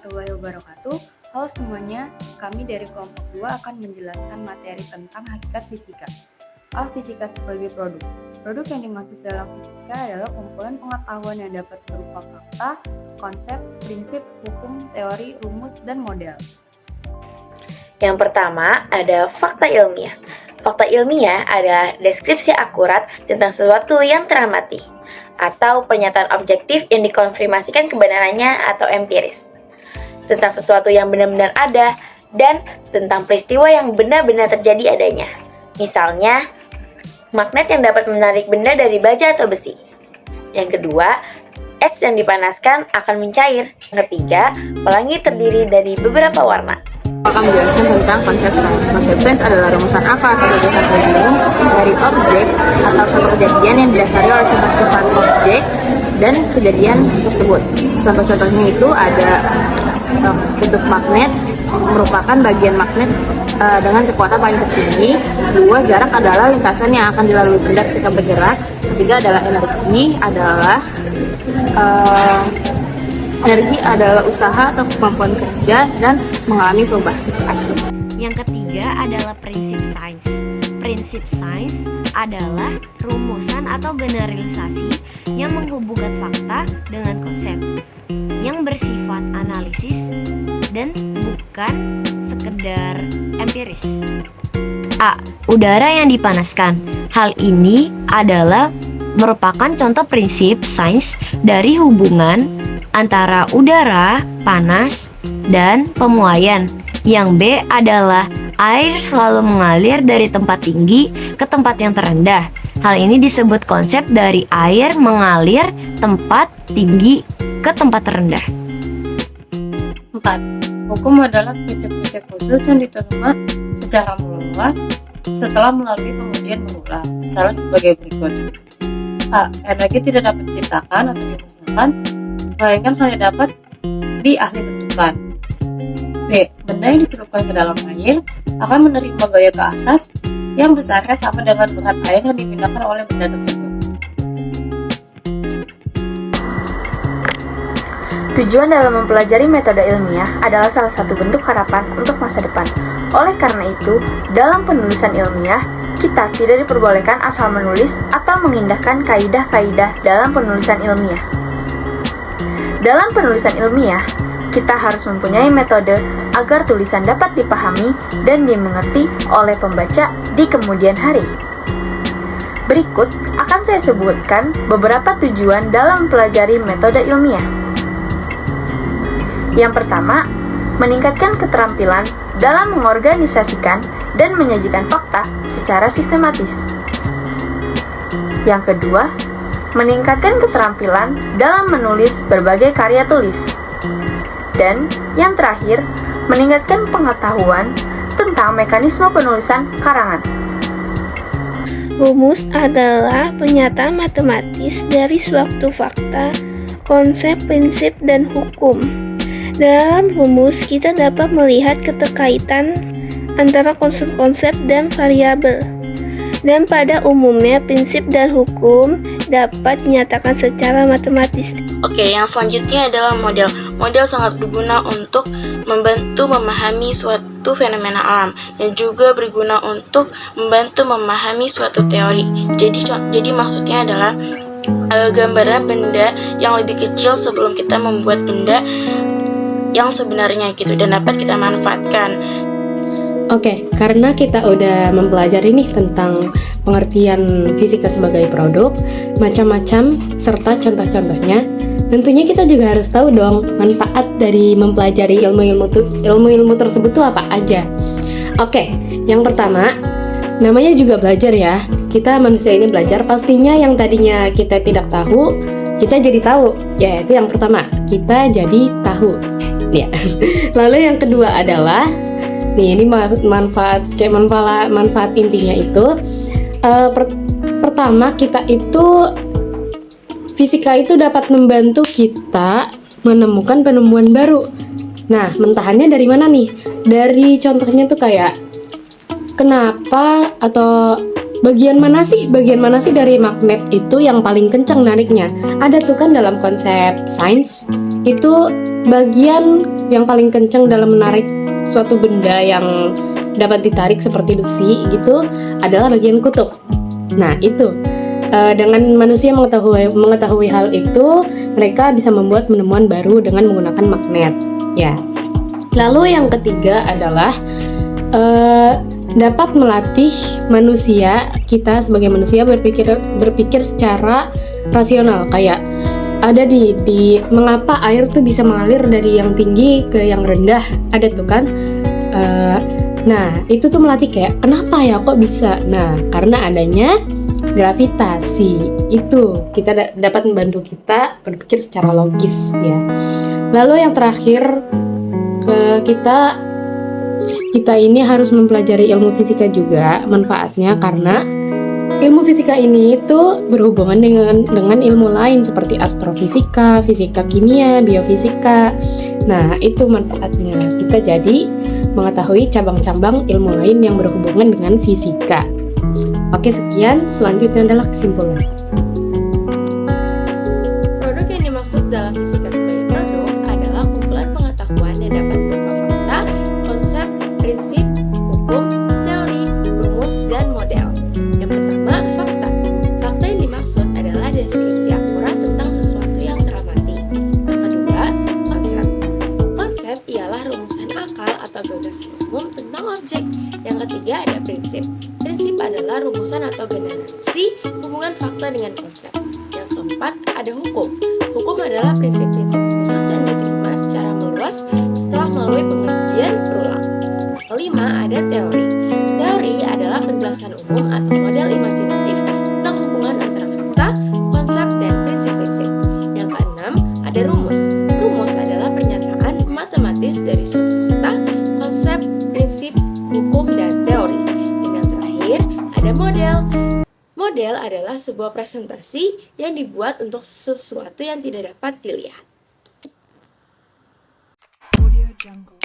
warahmatullahi wabarakatuh. Halo semuanya, kami dari kelompok 2 akan menjelaskan materi tentang hakikat fisika. Fisika sebagai produk. Produk yang dimaksud dalam fisika adalah kumpulan pengetahuan yang dapat berupa fakta, konsep, prinsip, hukum, teori, rumus, dan model. Yang pertama ada fakta ilmiah. Fakta ilmiah adalah deskripsi akurat tentang sesuatu yang teramati atau pernyataan objektif yang dikonfirmasikan kebenarannya atau empiris tentang sesuatu yang benar-benar ada dan tentang peristiwa yang benar-benar terjadi adanya. Misalnya, magnet yang dapat menarik benda dari baja atau besi. Yang kedua, es yang dipanaskan akan mencair. Yang ketiga, pelangi terdiri dari beberapa warna. Akan menjelaskan tentang konsep sains. Konsep sains adalah rumusan akal atau gagasan umum dari objek atau suatu kejadian yang didasari oleh sifat-sifat objek dan kejadian tersebut. Contoh-contohnya itu ada bentuk magnet merupakan bagian magnet dengan kekuatan paling tertinggi. Dua, jarak adalah lintasan yang akan dilalui benda ketika bergerak. Ketiga adalah energi adalah usaha atau kemampuan kerja dan mengalami perubahan. Yang ketiga adalah prinsip sains. Prinsip sains adalah rumusan atau generalisasi yang menghubungkan fakta dengan konsep yang bersifat analisis dan bukan sekedar empiris. A. Udara yang dipanaskan. Hal ini adalah merupakan contoh prinsip sains dari hubungan antara udara, panas, dan pemuaian. Yang B adalah air selalu mengalir dari tempat tinggi ke tempat yang terendah. Hal ini disebut konsep dari air mengalir tempat tinggi ke tempat terendah. 4. Hukum adalah prinsip-prinsip khusus yang diterima secara meluas setelah melalui pengujian berulang. Misalnya sebagai berikut. A. Energi tidak dapat diciptakan atau dimusnahkan, melainkan hanya dapat diahli bentukan. B. Benda yang dicelupkan ke dalam air akan menerima gaya ke atas yang besarnya sama dengan berat air yang dipindahkan oleh benda tersebut. Tujuan dalam mempelajari metode ilmiah adalah salah satu bentuk harapan untuk masa depan. Oleh karena itu, dalam penulisan ilmiah, kita tidak diperbolehkan asal menulis atau mengindahkan kaidah-kaidah dalam penulisan ilmiah. Dalam penulisan ilmiah, kita harus mempunyai metode agar tulisan dapat dipahami dan dimengerti oleh pembaca di kemudian hari. Berikut akan saya sebutkan beberapa tujuan dalam mempelajari metode ilmiah. Yang pertama, meningkatkan keterampilan dalam mengorganisasikan dan menyajikan fakta secara sistematis. Yang kedua, meningkatkan keterampilan dalam menulis berbagai karya tulis. Dan yang terakhir, meningkatkan pengetahuan tentang mekanisme penulisan karangan. Rumus adalah pernyataan matematis dari suatu fakta, konsep, prinsip, dan hukum. Dalam rumus, kita dapat melihat keterkaitan antara konsep-konsep dan variabel. Dan pada umumnya, prinsip dan hukum dapat dinyatakan secara matematis. Oke, yang selanjutnya adalah model. Model sangat berguna untuk membantu memahami suatu fenomena alam dan juga berguna untuk membantu memahami suatu teori. Jadi maksudnya adalah gambaran benda yang lebih kecil sebelum kita membuat benda yang sebenarnya gitu dan dapat kita manfaatkan. Oke, karena kita udah mempelajari nih tentang pengertian fisika sebagai produk, macam-macam serta contoh-contohnya, tentunya kita juga harus tahu dong manfaat dari mempelajari ilmu-ilmu tersebut tuh apa aja. Oke, yang pertama, namanya juga belajar ya. Kita manusia ini belajar, pastinya yang tadinya kita tidak tahu, kita jadi tahu. Ya, itu yang pertama, kita jadi tahu. Ya. Lalu yang kedua adalah ini manfaat intinya itu pertama kita itu fisika itu dapat membantu kita menemukan penemuan baru. Nah, mentahannya dari mana nih? Dari contohnya tuh kayak kenapa atau bagian mana sih dari magnet itu yang paling kencang nariknya? Ada tuh kan dalam konsep sains itu bagian yang paling kencang dalam menarik suatu benda yang dapat ditarik seperti besi gitu adalah bagian kutub. Nah itu dengan manusia mengetahui hal itu, mereka bisa membuat penemuan baru dengan menggunakan magnet. Ya. Lalu yang ketiga adalah dapat melatih kita sebagai manusia berpikir secara rasional. Kayak ada di mengapa air tuh bisa mengalir dari yang tinggi ke yang rendah, ada tuh kan. Nah itu tuh melatih kayak kenapa ya kok bisa. Nah karena adanya gravitasi itu kita dapat membantu kita berpikir secara logis ya. Lalu yang terakhir kita ini harus mempelajari ilmu fisika juga manfaatnya, karena ilmu fisika ini itu berhubungan dengan ilmu lain seperti astrofisika, fisika kimia, biofisika. Nah itu manfaatnya, kita jadi mengetahui cabang-cabang ilmu lain yang berhubungan dengan fisika. Oke, sekian. Selanjutnya adalah kesimpulan. Produk yang dimaksud dalam fisika sebagai produk adalah kumpulan pengetahuan yang dapat berupa fakta, konsep, prinsip, hukum, teori, rumus, dan model. Yang pertama, fakta. Fakta yang dimaksud adalah deskripsi akurat tentang sesuatu yang teramati. Yang kedua, konsep. Konsep ialah rumusan akal atau gagasan umum tentang objek. Yang ketiga ada prinsip. Prinsip adalah rumusan atau generasi hubungan fakta dengan konsep. Yang keempat ada hukum. Hukum adalah prinsip-prinsip khusus yang diterima secara meluas setelah melalui pengujian berulang. Yang kelima ada teori. Teori adalah penjelasan umum atau model imajinatif tentang hubungan antara fakta, konsep, dan prinsip-prinsip. Yang keenam ada rumus. Rumus adalah pernyataan matematis dari suatu fakta, konsep, prinsip, hukum, dan teori. Dan yang terakhir ada model. Model adalah sebuah presentasi yang dibuat untuk sesuatu yang tidak dapat dilihat. Audio Jungle.